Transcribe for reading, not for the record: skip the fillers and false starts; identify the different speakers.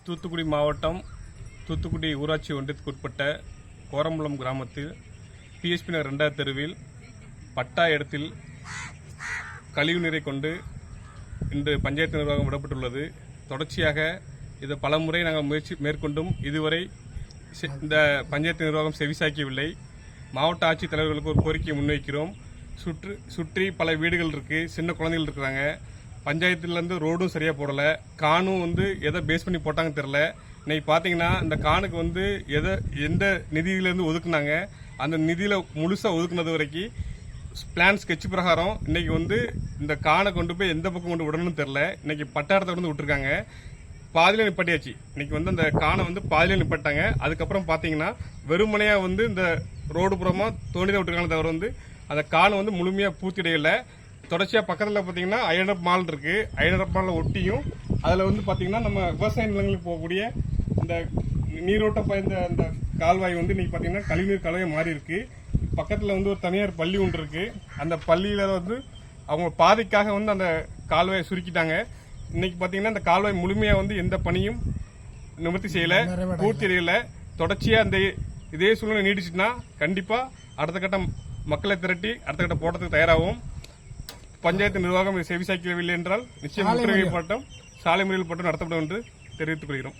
Speaker 1: தூத்துக்குடி மாவட்டம் தூத்துக்குடி ஊராட்சி ஒன்றியத்துக்குட்பட்ட கோரம்பலம் கிராமத்தில் பிஎஸ்பி நகர் 2வது தெருவில் பட்டா இடத்தில் கழிவுநீரை கொண்டு இன்று பஞ்சாயத்து நிர்வாகம் விடப்பட்டுள்ளது. தொடர்ச்சியாக இதை பல முறை நாங்கள் முயற்சி மேற்கொண்டும் இதுவரை இந்த பஞ்சாயத்து நிர்வாகம் செவிசாய்க்கவில்லை. மாவட்ட ஆட்சித்தலைவர்களுக்கு ஒரு கோரிக்கையை முன்வைக்கிறோம். சுற்றி பல வீடுகள் இருக்கு, சின்ன குழந்தைகள் இருக்கிறாங்க. பஞ்சாயத்துலேருந்து ரோடும் சரியாக போடலை, காணும் எதை பேஸ் பண்ணி போட்டாங்கன்னு தெரில. இன்னைக்கு பார்த்தீங்கன்னா இந்த காணுக்கு எந்த நிதியிலேருந்து ஒதுக்குனாங்க, அந்த நிதியில் முழுசாக ஒதுக்குனது வரைக்கும் பிளான் ஸ்கெட்ச் பிரகாரம் இன்னைக்கு இந்த காணை கொண்டு போய் எந்த பக்கம் கொண்டு விடணும்னு தெரில. இன்னைக்கு பட்டாரத்தை விட்டுருக்காங்க, பாதியில் நிப்பாட்டியாச்சு. இன்னைக்கு அந்த காணை பாதியில் நிப்பாட்டாங்க. அதுக்கப்புறம் பார்த்தீங்கன்னா வெறுமனையாக இந்த ரோடு புறமாக தோண்டி தான் விட்டுருக்காங்க தவிர அந்த காணை முழுமையாக பூர்த்தியடையலை. தொடர்ச்சியாக பக்கத்தில் பார்த்தீங்கன்னா ஐயனப் மால் இருக்கு. ஐயனப் மாலில் ஒட்டியும் அதில் பார்த்தீங்கன்னா நம்ம விவசாய நிலங்களுக்கு போகக்கூடிய இந்த நீரோட்டம் பாய்ந்த அந்த கால்வாய் இன்னைக்கு பார்த்தீங்கன்னா கழிவுநீர் கால்வாய் மாறி இருக்கு. பக்கத்தில் ஒரு தனியார் பள்ளி ஒன்று இருக்கு. அந்த பள்ளியில் அவங்க பாதைக்காக அந்த கால்வாயை சுருக்கிட்டாங்க. இன்னைக்கு பார்த்தீங்கன்னா அந்த கால்வாய் முழுமையாக எந்த பணியும் நிவர்த்தி செய்யலை, பூர்த்தி அடையலை. தொடர்ச்சியாக இதே சூழ்நிலை நீடிச்சுன்னா கண்டிப்பாக அடுத்த கட்டம் மக்களை திரட்டி அடுத்த கட்ட போட்டத்துக்கு தயாராகும். பஞ்சாயத்து நிர்வாகம் செவிசாய்க்கவில்லை என்றால் நிச்சயம் முற்றுகை போராட்டம், சாலை மறியல் போராட்டம் நடத்தப்படும் என்று தெரிவித்துக் கொள்கிறோம்.